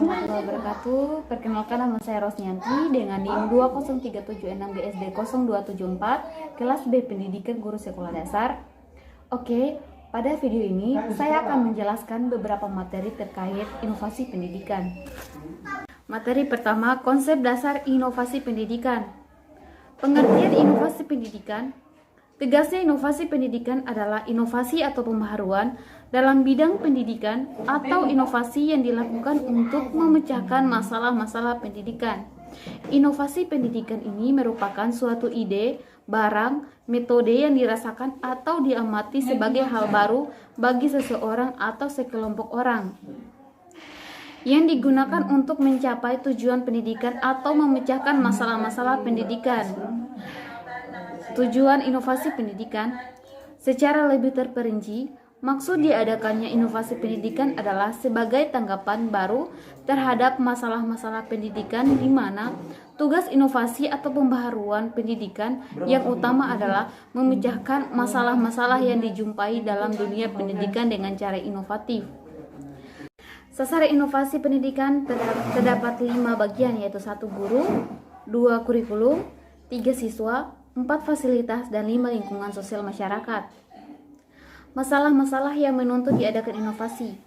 warahmatullahi wabarakatuh. Perkenalkan, nama saya Rosnianti dengan NIM 20376GSD0274, kelas B Pendidikan Guru Sekolah Dasar. Oke, pada video ini saya akan menjelaskan beberapa materi terkait inovasi pendidikan. Materi pertama, konsep dasar inovasi pendidikan. Pengertian inovasi pendidikan. Tegasnya, inovasi pendidikan adalah inovasi atau pembaharuan dalam bidang pendidikan atau inovasi yang dilakukan untuk memecahkan masalah-masalah pendidikan. Inovasi pendidikan ini merupakan suatu ide, barang, metode yang dirasakan atau diamati sebagai hal baru bagi seseorang atau sekelompok orang, yang digunakan untuk mencapai tujuan pendidikan atau memecahkan masalah-masalah pendidikan. Tujuan inovasi pendidikan secara lebih terperinci, maksud diadakannya inovasi pendidikan adalah sebagai tanggapan baru terhadap masalah-masalah pendidikan, di mana tugas inovasi atau pembaharuan pendidikan yang utama adalah memecahkan masalah-masalah yang dijumpai dalam dunia pendidikan dengan cara inovatif. Sasaran inovasi pendidikan terdapat 5 bagian, yaitu 1 guru, 2 kurikulum, 3 siswa, 4 fasilitas, dan 5 lingkungan sosial masyarakat. Masalah-masalah yang menuntut diadakan inovasi,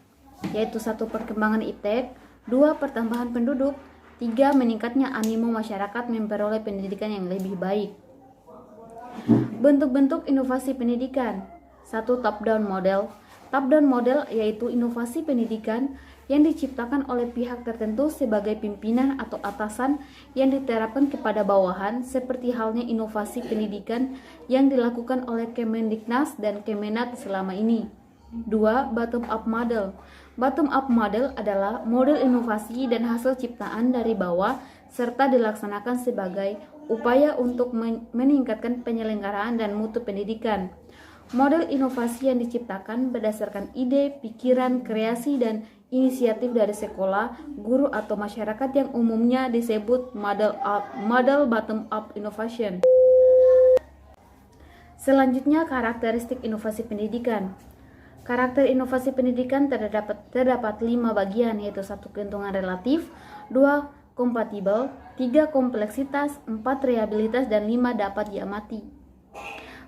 yaitu 1 perkembangan iptek, 2 pertambahan penduduk, 3 meningkatnya animo masyarakat memperoleh pendidikan yang lebih baik. Bentuk-bentuk inovasi pendidikan. 1. Top-down model. Top-down model yaitu inovasi pendidikan yang diciptakan oleh pihak tertentu sebagai pimpinan atau atasan yang diterapkan kepada bawahan, seperti halnya inovasi pendidikan yang dilakukan oleh Kemendiknas dan Kemenak selama ini. 2. Bottom-up model. Bottom-up model adalah model inovasi dan hasil ciptaan dari bawah serta dilaksanakan sebagai upaya untuk meningkatkan penyelenggaraan dan mutu pendidikan. Model inovasi yang diciptakan berdasarkan ide, pikiran, kreasi, dan inisiatif dari sekolah, guru, atau masyarakat yang umumnya disebut model bottom-up innovation. Selanjutnya, karakteristik inovasi pendidikan. Karakter inovasi pendidikan terdapat 5 bagian, yaitu 1 keuntungan relatif, 2 kompatibel, 3 kompleksitas, 4 reliabilitas, dan 5 dapat diamati.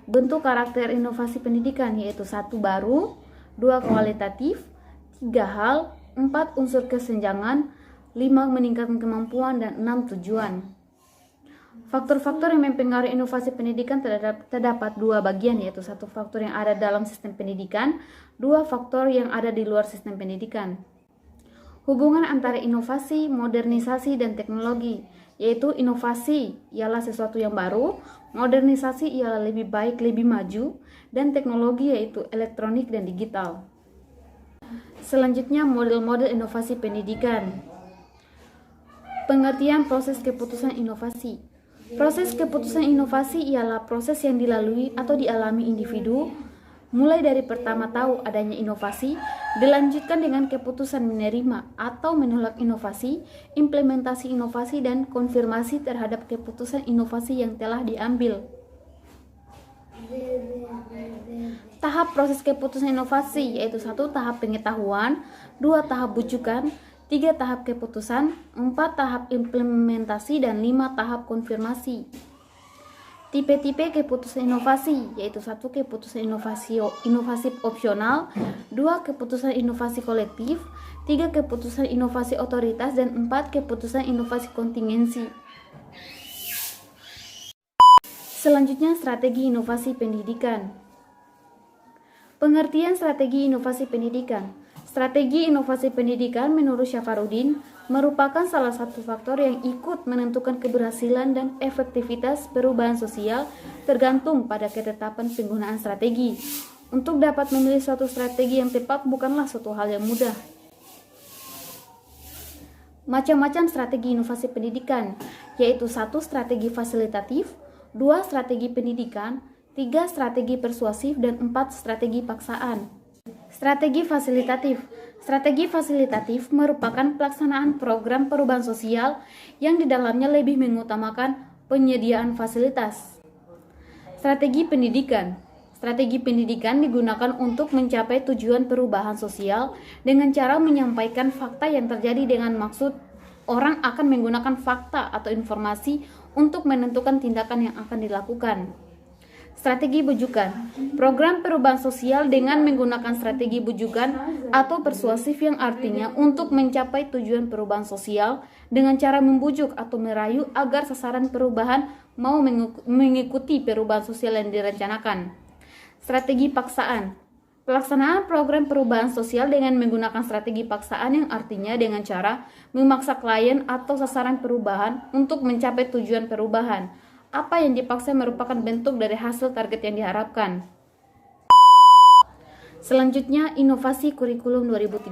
Bentuk karakter inovasi pendidikan yaitu 1 baru, 2 kualitatif, 3 hal, 4 unsur kesenjangan, 5 meningkatkan kemampuan, dan 6 tujuan. Faktor-faktor yang mempengaruhi inovasi pendidikan terdapat 2 bagian, yaitu 1 faktor yang ada dalam sistem pendidikan, 2 faktor yang ada di luar sistem pendidikan. Hubungan antara inovasi, modernisasi, dan teknologi, yaitu inovasi ialah sesuatu yang baru, modernisasi ialah lebih baik, lebih maju, dan teknologi yaitu elektronik dan digital. Selanjutnya, model-model inovasi pendidikan. Pengertian proses keputusan inovasi. Proses keputusan inovasi ialah proses yang dilalui atau dialami individu mulai dari pertama tahu adanya inovasi, dilanjutkan dengan keputusan menerima atau menolak inovasi, implementasi inovasi, dan konfirmasi terhadap keputusan inovasi yang telah diambil. Tahap proses keputusan inovasi yaitu 1 tahap pengetahuan, 2 tahap bujukan, 3 tahap keputusan, 4 tahap implementasi, dan 5 tahap konfirmasi. Tipe-tipe keputusan inovasi yaitu 1 keputusan inovasi opsional, 2 keputusan inovasi kolektif, 3 keputusan inovasi otoritas, dan 4 keputusan inovasi kontingensi. Selanjutnya, strategi inovasi pendidikan. Pengertian strategi inovasi pendidikan. Strategi inovasi pendidikan menurut Syafarudin merupakan salah satu faktor yang ikut menentukan keberhasilan dan efektivitas perubahan sosial tergantung pada ketetapan penggunaan strategi. Untuk dapat memilih suatu strategi yang tepat bukanlah suatu hal yang mudah. Macam-macam strategi inovasi pendidikan, yaitu 1 strategi fasilitatif, 2 strategi pendidikan, 3 strategi persuasif, dan 4 strategi paksaan. Strategi fasilitatif. Strategi fasilitatif merupakan pelaksanaan program perubahan sosial yang di dalamnya lebih mengutamakan penyediaan fasilitas. Strategi pendidikan. Strategi pendidikan digunakan untuk mencapai tujuan perubahan sosial dengan cara menyampaikan fakta yang terjadi dengan maksud orang akan menggunakan fakta atau informasi untuk menentukan tindakan yang akan dilakukan. Strategi bujukan. Program perubahan sosial dengan menggunakan strategi bujukan atau persuasif yang artinya untuk mencapai tujuan perubahan sosial dengan cara membujuk atau merayu agar sasaran perubahan mau mengikuti perubahan sosial yang direncanakan. Strategi paksaan. Pelaksanaan program perubahan sosial dengan menggunakan strategi paksaan yang artinya dengan cara memaksa klien atau sasaran perubahan untuk mencapai tujuan perubahan. Apa yang dipaksa merupakan bentuk dari hasil target yang diharapkan. Selanjutnya, inovasi kurikulum 2013.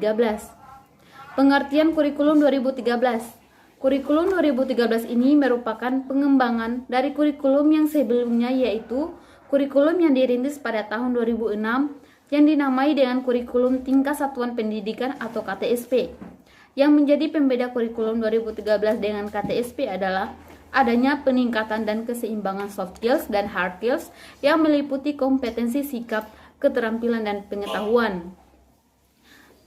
Pengertian kurikulum 2013. Kurikulum 2013 ini merupakan pengembangan dari kurikulum yang sebelumnya, yaitu kurikulum yang dirintis pada tahun 2006 yang dinamai dengan kurikulum tingkat satuan pendidikan atau KTSP. Yang menjadi pembeda kurikulum 2013 dengan KTSP adalah adanya peningkatan dan keseimbangan soft skills dan hard skills yang meliputi kompetensi, sikap, keterampilan, dan pengetahuan.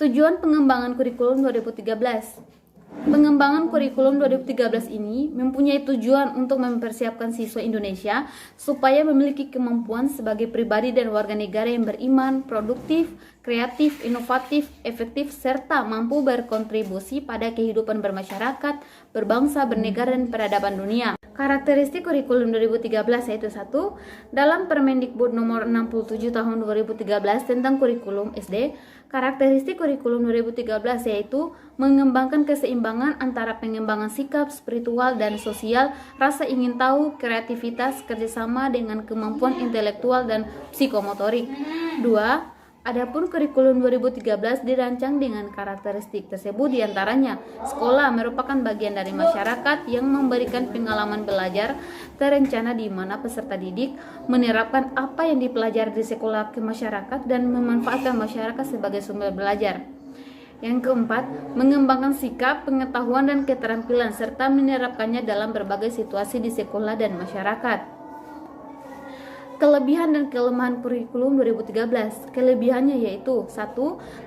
Tujuan pengembangan kurikulum 2013. Pengembangan kurikulum 2013 ini mempunyai tujuan untuk mempersiapkan siswa Indonesia supaya memiliki kemampuan sebagai pribadi dan warga negara yang beriman, produktif, kreatif, inovatif, efektif, serta mampu berkontribusi pada kehidupan bermasyarakat, berbangsa, bernegara, dan peradaban dunia. Karakteristik kurikulum 2013 yaitu 1. Dalam Permendikbud nomor 67 tahun 2013 tentang kurikulum SD, karakteristik kurikulum 2013 yaitu mengembangkan keseimbangan antara pengembangan sikap, spiritual, dan sosial, rasa ingin tahu, kreativitas, kerjasama dengan kemampuan intelektual dan psikomotorik. 2. Adapun kurikulum 2013 dirancang dengan karakteristik tersebut diantaranya, sekolah merupakan bagian dari masyarakat yang memberikan pengalaman belajar terencana di mana peserta didik menerapkan apa yang dipelajari di sekolah ke masyarakat dan memanfaatkan masyarakat sebagai sumber belajar. Yang keempat, mengembangkan sikap, pengetahuan, dan keterampilan serta menerapkannya dalam berbagai situasi di sekolah dan masyarakat. Kelebihan dan kelemahan kurikulum 2013. Kelebihannya yaitu 1.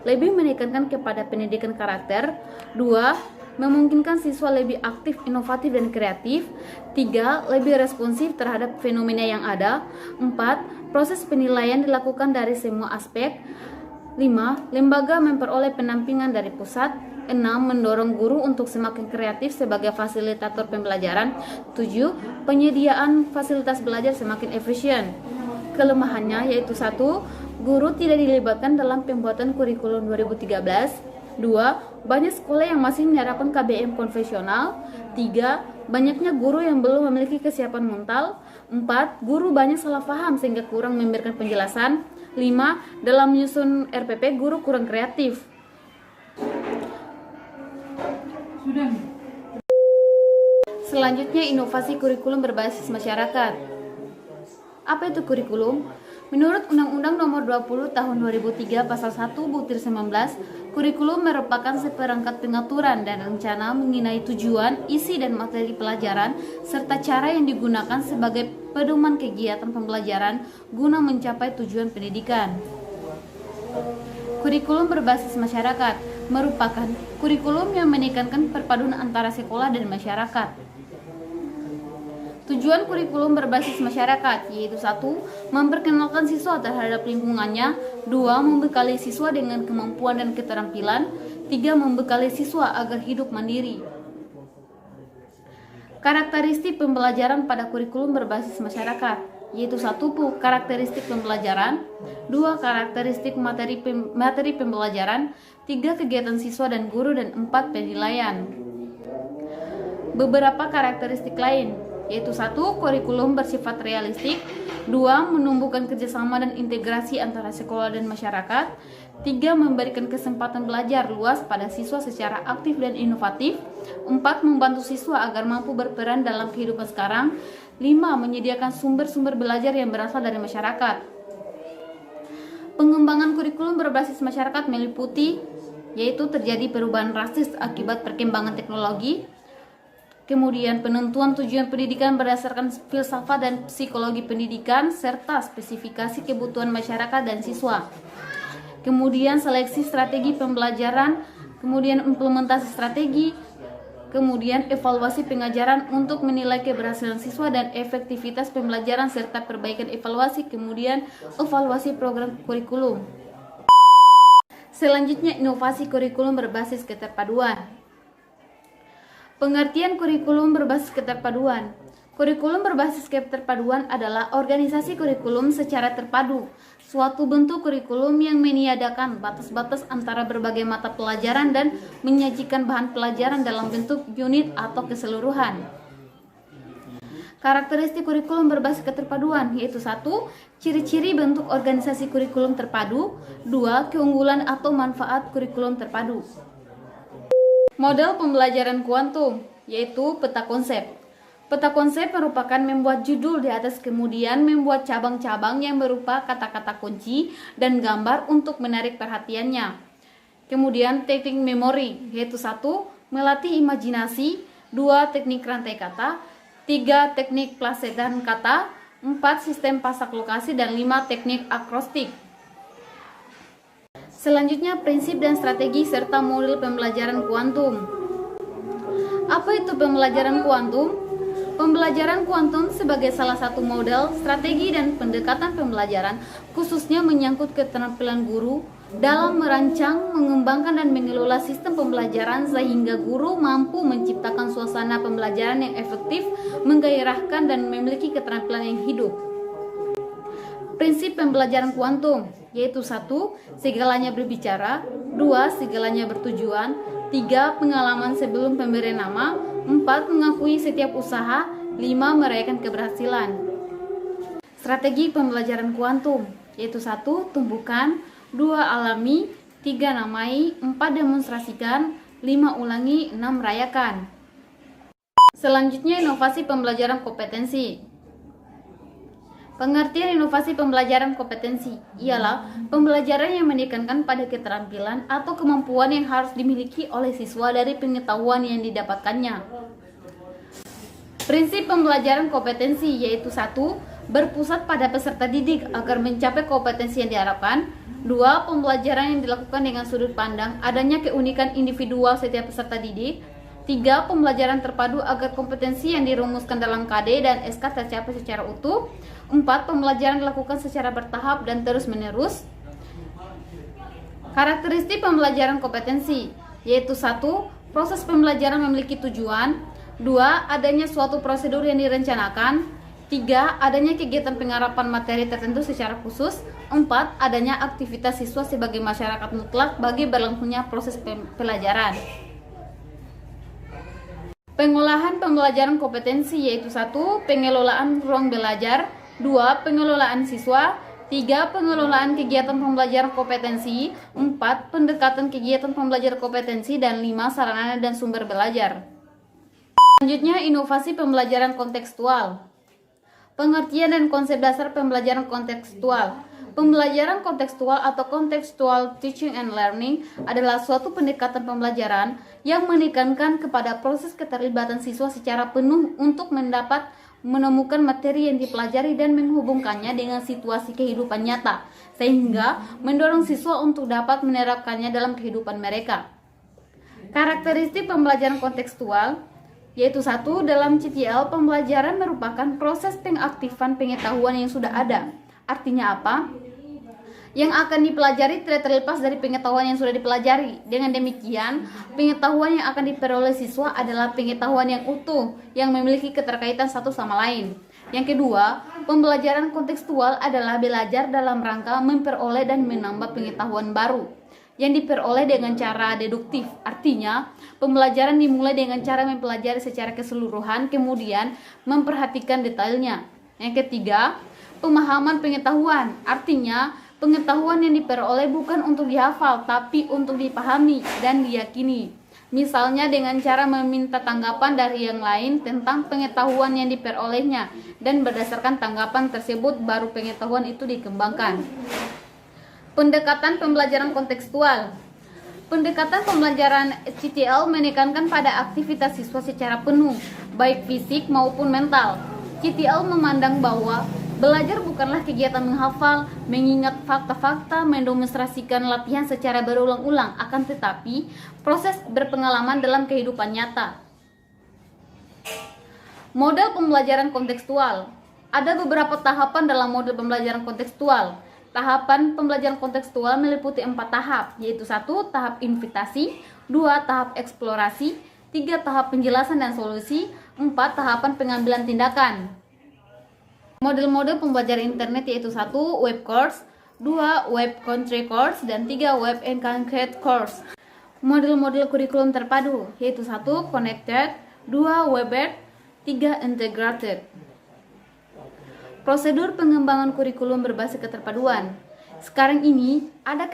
Lebih menekankan kepada pendidikan karakter. 2. Memungkinkan siswa lebih aktif, inovatif, dan kreatif. 3. Lebih responsif terhadap fenomena yang ada. 4. Proses penilaian dilakukan dari semua aspek. 5. Lembaga memperoleh pendampingan dari pusat. 6. Mendorong guru untuk semakin kreatif sebagai fasilitator pembelajaran. 7. Penyediaan fasilitas belajar semakin efisien. Kelemahannya yaitu 1. Guru tidak dilibatkan dalam pembuatan kurikulum 2013. 2. Banyak sekolah yang masih menerapkan KBM konvensional. 3. Banyaknya guru yang belum memiliki kesiapan mental. 4. Guru banyak salah paham sehingga kurang memberikan penjelasan. 5. Dalam menyusun RPP, guru kurang kreatif. Selanjutnya, inovasi kurikulum berbasis masyarakat. Apa itu kurikulum? Menurut Undang-Undang Nomor 20 Tahun 2003 Pasal 1 Butir 19, kurikulum merupakan seperangkat pengaturan dan rencana mengenai tujuan, isi, dan materi pelajaran serta cara yang digunakan sebagai pedoman kegiatan pembelajaran guna mencapai tujuan pendidikan. Kurikulum berbasis masyarakat merupakan kurikulum yang menekankan perpaduan antara sekolah dan masyarakat. Tujuan kurikulum berbasis masyarakat yaitu 1. Memperkenalkan siswa terhadap lingkungannya. 2. Membekali siswa dengan kemampuan dan keterampilan. 3. Membekali siswa agar hidup mandiri. Karakteristik pembelajaran pada kurikulum berbasis masyarakat yaitu 1. Karakteristik pembelajaran. 2. Karakteristik materi pembelajaran. 3. Kegiatan siswa dan guru. Dan 4. Penilaian. Beberapa karakteristik lain yaitu 1. Kurikulum bersifat realistik. 2. Menumbuhkan kerjasama dan integrasi antara sekolah dan masyarakat. 3. Memberikan kesempatan belajar luas pada siswa secara aktif dan inovatif. 4. Membantu siswa agar mampu berperan dalam kehidupan sekarang. 5. Menyediakan sumber-sumber belajar yang berasal dari masyarakat. Pengembangan kurikulum berbasis masyarakat meliputi yaitu terjadi perubahan drastis akibat perkembangan teknologi, kemudian penentuan tujuan pendidikan berdasarkan filsafat dan psikologi pendidikan, serta spesifikasi kebutuhan masyarakat dan siswa. Kemudian seleksi strategi pembelajaran, kemudian implementasi strategi, kemudian evaluasi pengajaran untuk menilai keberhasilan siswa dan efektivitas pembelajaran serta perbaikan evaluasi, kemudian evaluasi program kurikulum. Selanjutnya, inovasi kurikulum berbasis keterpaduan. Pengertian kurikulum berbasis keterpaduan. Kurikulum berbasis keterpaduan adalah organisasi kurikulum secara terpadu, suatu bentuk kurikulum yang meniadakan batas-batas antara berbagai mata pelajaran dan menyajikan bahan pelajaran dalam bentuk unit atau keseluruhan. Karakteristik kurikulum berbasis keterpaduan yaitu 1. Ciri-ciri bentuk organisasi kurikulum terpadu. 2. Keunggulan atau manfaat kurikulum terpadu. Model pembelajaran kuantum yaitu peta konsep. Peta konsep merupakan membuat judul di atas kemudian membuat cabang-cabang yang berupa kata-kata kunci dan gambar untuk menarik perhatiannya. Kemudian teknik memori yaitu 1. Melatih imajinasi. 2. Teknik rantai kata. 3. Teknik plesetan kata. 4. Sistem pasak lokasi. Dan 5. Teknik akrostik. Selanjutnya, prinsip dan strategi serta model pembelajaran kuantum. Apa itu pembelajaran kuantum? Pembelajaran kuantum sebagai salah satu model, strategi, dan pendekatan pembelajaran khususnya menyangkut keterampilan guru dalam merancang, mengembangkan, dan mengelola sistem pembelajaran sehingga guru mampu menciptakan suasana pembelajaran yang efektif, menggairahkan, dan memiliki keterampilan yang hidup. Prinsip pembelajaran kuantum yaitu 1. Segalanya berbicara. 2. Segalanya bertujuan. 3. Pengalaman sebelum pemberian nama. 4. Mengakui setiap usaha. 5. Merayakan keberhasilan. Strategi pembelajaran kuantum yaitu 1. Tumbuhkan. 2. Alami. 3. Namai. 4. Demonstrasikan. 5. Ulangi. 6. Rayakan. Selanjutnya, inovasi pembelajaran kompetensi. Pengertian inovasi pembelajaran kompetensi ialah pembelajaran yang menekankan pada keterampilan atau kemampuan yang harus dimiliki oleh siswa dari pengetahuan yang didapatkannya. Prinsip pembelajaran kompetensi yaitu 1. Berpusat pada peserta didik agar mencapai kompetensi yang diharapkan. 2. Pembelajaran yang dilakukan dengan sudut pandang adanya keunikan individual setiap peserta didik. 3. Pembelajaran terpadu agar kompetensi yang dirumuskan dalam KD dan SK tercapai secara utuh. 4. Pembelajaran dilakukan secara bertahap dan terus-menerus. Karakteristik pembelajaran kompetensi yaitu 1. Proses pembelajaran memiliki tujuan. 2. Adanya suatu prosedur yang direncanakan. 3. Adanya kegiatan penggarapan materi tertentu secara khusus. 4. Adanya aktivitas siswa sebagai masyarakat mutlak bagi berlangsungnya proses pembelajaran. Pengolahan pembelajaran kompetensi yaitu 1. Pengelolaan ruang belajar. 2. Pengelolaan siswa. 3. Pengelolaan kegiatan pembelajaran kompetensi. 4. Pendekatan kegiatan pembelajaran kompetensi. Dan 5. Sarana dan sumber belajar. Selanjutnya, inovasi pembelajaran kontekstual. Pengertian dan konsep dasar pembelajaran kontekstual. Pembelajaran kontekstual atau contextual teaching and learning adalah suatu pendekatan pembelajaran yang menekankan kepada proses keterlibatan siswa secara penuh untuk menemukan materi yang dipelajari dan menghubungkannya dengan situasi kehidupan nyata, sehingga mendorong siswa untuk dapat menerapkannya dalam kehidupan mereka. Karakteristik pembelajaran kontekstual yaitu 1. Dalam CTL, pembelajaran merupakan proses pengaktifan pengetahuan yang sudah ada. Artinya apa? Yang akan dipelajari tidak terlepas dari pengetahuan yang sudah dipelajari. Dengan demikian, pengetahuan yang akan diperoleh siswa adalah pengetahuan yang utuh, yang memiliki keterkaitan satu sama lain. Yang kedua, pembelajaran kontekstual adalah belajar dalam rangka memperoleh dan menambah pengetahuan baru, yang diperoleh dengan cara deduktif. Artinya, pembelajaran dimulai dengan cara mempelajari secara keseluruhan, kemudian memperhatikan detailnya. Yang ketiga, pemahaman pengetahuan. Artinya, pengetahuan yang diperoleh bukan untuk dihafal, tapi untuk dipahami dan diyakini. Misalnya dengan cara meminta tanggapan dari yang lain tentang pengetahuan yang diperolehnya, dan berdasarkan tanggapan tersebut baru pengetahuan itu dikembangkan. Pendekatan pembelajaran kontekstual. Pendekatan pembelajaran CTL menekankan pada aktivitas siswa secara penuh, baik fisik maupun mental. CTL memandang bahwa belajar bukanlah kegiatan menghafal, mengingat fakta-fakta, mendemonstrasikan latihan secara berulang-ulang, akan tetapi proses berpengalaman dalam kehidupan nyata. Model pembelajaran kontekstual. Ada beberapa tahapan dalam model pembelajaran kontekstual. Tahapan pembelajaran kontekstual meliputi 4 tahap, yaitu 1. Tahap invitasi, 2. Tahap eksplorasi, 3. Tahap penjelasan dan solusi, 4. Tahapan pengambilan tindakan. Model-model pembelajaran internet yaitu 1. Web course, 2. Web country course, dan 3. Web encounter course. Model-model kurikulum terpadu yaitu 1. Connected, 2. Webbed, 3. Integrated. Prosedur pengembangan kurikulum berbasis keterpaduan. Sekarang ini, ada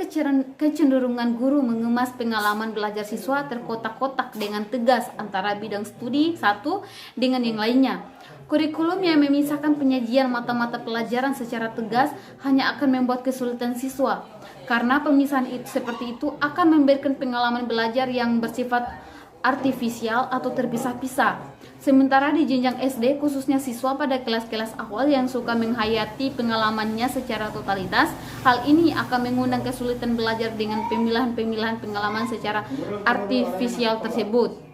kecenderungan guru mengemas pengalaman belajar siswa terkotak-kotak dengan tegas antara bidang studi satu dengan yang lainnya. Kurikulum yang memisahkan penyajian mata-mata pelajaran secara tegas hanya akan membuat kesulitan siswa, karena pemisahan seperti itu akan memberikan pengalaman belajar yang bersifat artifisial atau terpisah-pisah. Sementara di jenjang SD, khususnya siswa pada kelas-kelas awal yang suka menghayati pengalamannya secara totalitas, hal ini akan mengundang kesulitan belajar dengan pemilihan-pemilihan pengalaman secara artifisial tersebut.